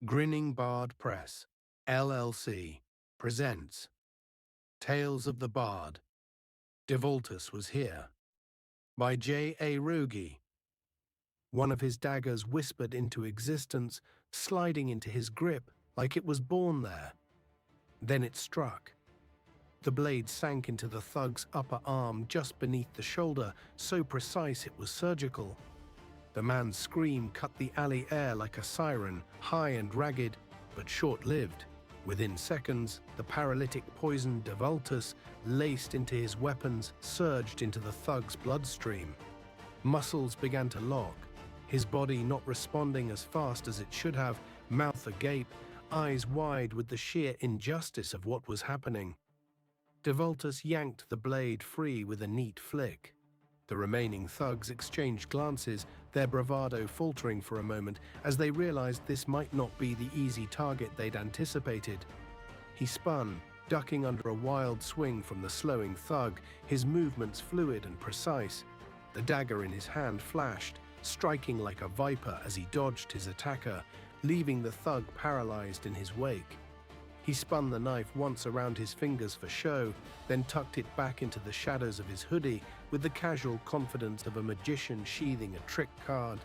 Grinning Bard Press, LLC, presents Tales of the Bard. Devaultus was here. By J.A. Roggie. One of his daggers whispered into existence, sliding into his grip like it was born there. Then it struck. The blade sank into the thug's upper arm just beneath the shoulder, so precise it was surgical. The man's scream cut the alley air like a siren, high and ragged, but short-lived. Within seconds, the paralytic poison Devaultus, laced into his weapons, surged into the thug's bloodstream. Muscles began to lock, his body not responding as fast as it should have, mouth agape, eyes wide with the sheer injustice of what was happening. Devaultus yanked the blade free with a neat flick. The remaining thugs exchanged glances, their bravado faltering for a moment as they realized this might not be the easy target they'd anticipated. He spun, ducking under a wild swing from the slowing thug, his movements fluid and precise. The dagger in his hand flashed, striking like a viper as he dodged his attacker, leaving the thug paralyzed in his wake. He spun the knife once around his fingers for show, then tucked it back into the shadows of his hoodie with the casual confidence of a magician sheathing a trick card.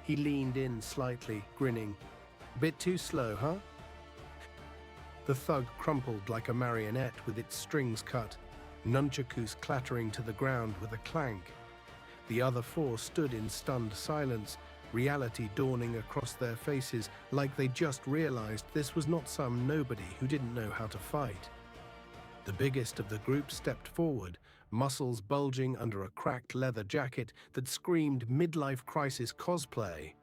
He leaned in slightly, grinning. "Bit too slow, huh?" The thug crumpled like a marionette with its strings cut, nunchakus clattering to the ground with a clank. The other four stood in stunned silence, reality dawning across their faces like they just realized this was not some nobody who didn't know how to fight. The biggest of the group stepped forward, muscles bulging under a cracked leather jacket that screamed midlife crisis cosplay.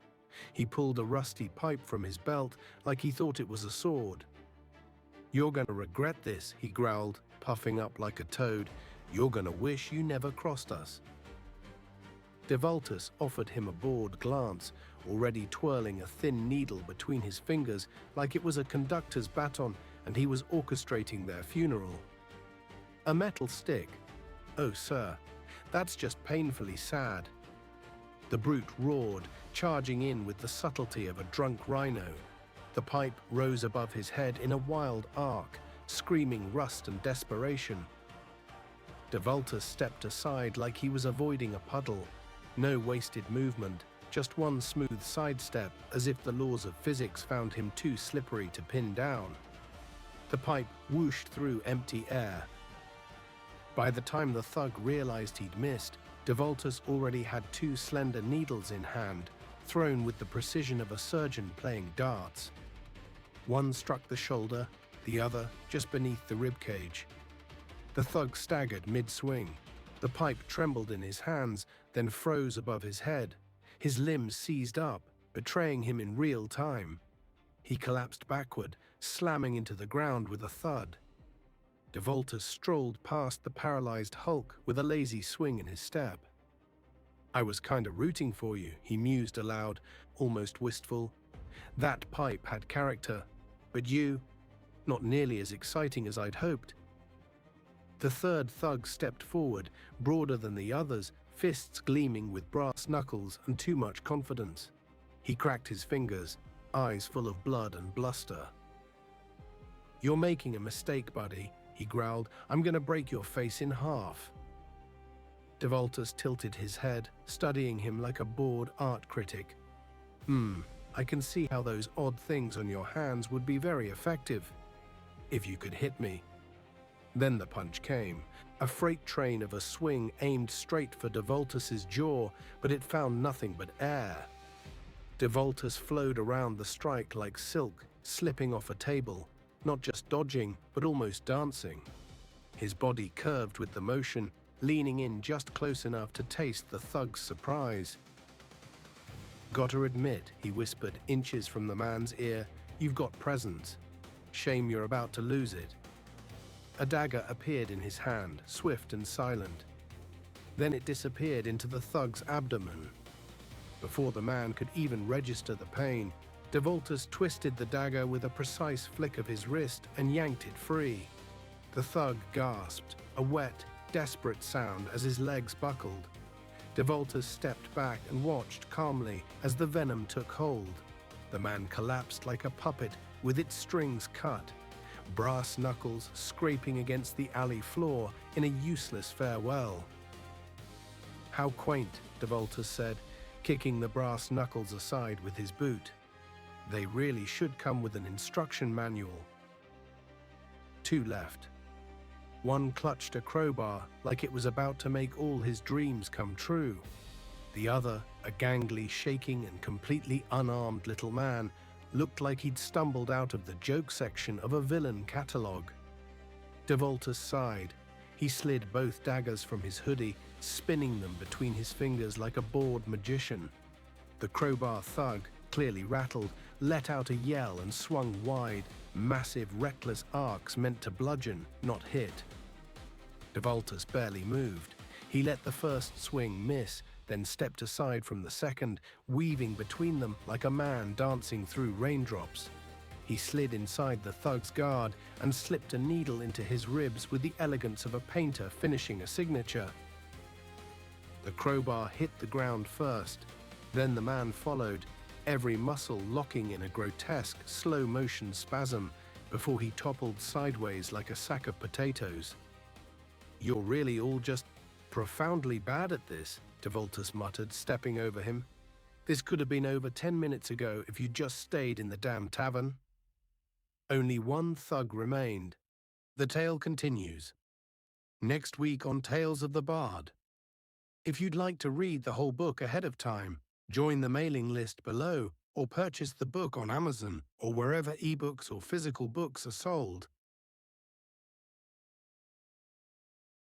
He pulled a rusty pipe from his belt like he thought it was a sword. "You're gonna regret this," he growled, puffing up like a toad. "You're gonna wish you never crossed us." Devaultus offered him a bored glance, already twirling a thin needle between his fingers like it was a conductor's baton and he was orchestrating their funeral. "A metal stick? Oh, sir, that's just painfully sad." The brute roared, charging in with the subtlety of a drunk rhino. The pipe rose above his head in a wild arc, screaming rust and desperation. Devaultus stepped aside like he was avoiding a puddle. No wasted movement, just one smooth sidestep, as if the laws of physics found him too slippery to pin down. The pipe whooshed through empty air. By the time the thug realized he'd missed, Devaultus already had two slender needles in hand, thrown with the precision of a surgeon playing darts. One struck the shoulder, the other just beneath the ribcage. The thug staggered mid-swing. The pipe trembled in his hands, then froze above his head. His limbs seized up, betraying him in real time. He collapsed backward, slamming into the ground with a thud. Devaultus strolled past the paralyzed hulk with a lazy swing in his step. "I was kinda rooting for you," he mused aloud, almost wistful. "That pipe had character, but you, not nearly as exciting as I'd hoped." The third thug stepped forward, broader than the others, fists gleaming with brass knuckles and too much confidence. He cracked his fingers, eyes full of blood and bluster. "You're making a mistake, buddy," he growled. "I'm gonna break your face in half." Devaultus tilted his head, studying him like a bored art critic. I can see how those odd things on your hands would be very effective. If you could hit me." Then the punch came, a freight train of a swing aimed straight for Devaultus's jaw, but it found nothing but air. Devaultus flowed around the strike like silk, slipping off a table, not just dodging, but almost dancing. His body curved with the motion, leaning in just close enough to taste the thug's surprise. "Gotta admit," he whispered inches from the man's ear, "you've got presence. Shame you're about to lose it." A dagger appeared in his hand, swift and silent. Then it disappeared into the thug's abdomen. Before the man could even register the pain, Devaultus twisted the dagger with a precise flick of his wrist and yanked it free. The thug gasped, a wet, desperate sound as his legs buckled. Devaultus stepped back and watched calmly as the venom took hold. The man collapsed like a puppet with its strings cut, brass knuckles scraping against the alley floor in a useless farewell. "How quaint," Devaultus said, kicking the brass knuckles aside with his boot. "They really should come with an instruction manual." Two left. One clutched a crowbar like it was about to make all his dreams come true. The other, a gangly, shaking and completely unarmed little man, looked like he'd stumbled out of the joke section of a villain catalogue. Devaultus sighed. He slid both daggers from his hoodie, spinning them between his fingers like a bored magician. The crowbar thug, clearly rattled, let out a yell and swung wide, massive, reckless arcs meant to bludgeon, not hit. Devaultus barely moved. He let the first swing miss, then stepped aside from the second, weaving between them like a man dancing through raindrops. He slid inside the thug's guard and slipped a needle into his ribs with the elegance of a painter finishing a signature. The crowbar hit the ground first, then the man followed, every muscle locking in a grotesque, slow-motion spasm before he toppled sideways like a sack of potatoes. "You're really all just profoundly bad at this," Devaultus muttered, stepping over him. "This could have been over 10 minutes ago if you'd just stayed in the damn tavern." Only one thug remained. The tale continues. Next week on Tales of the Bard. If you'd like to read the whole book ahead of time, join the mailing list below or purchase the book on Amazon or wherever ebooks or physical books are sold.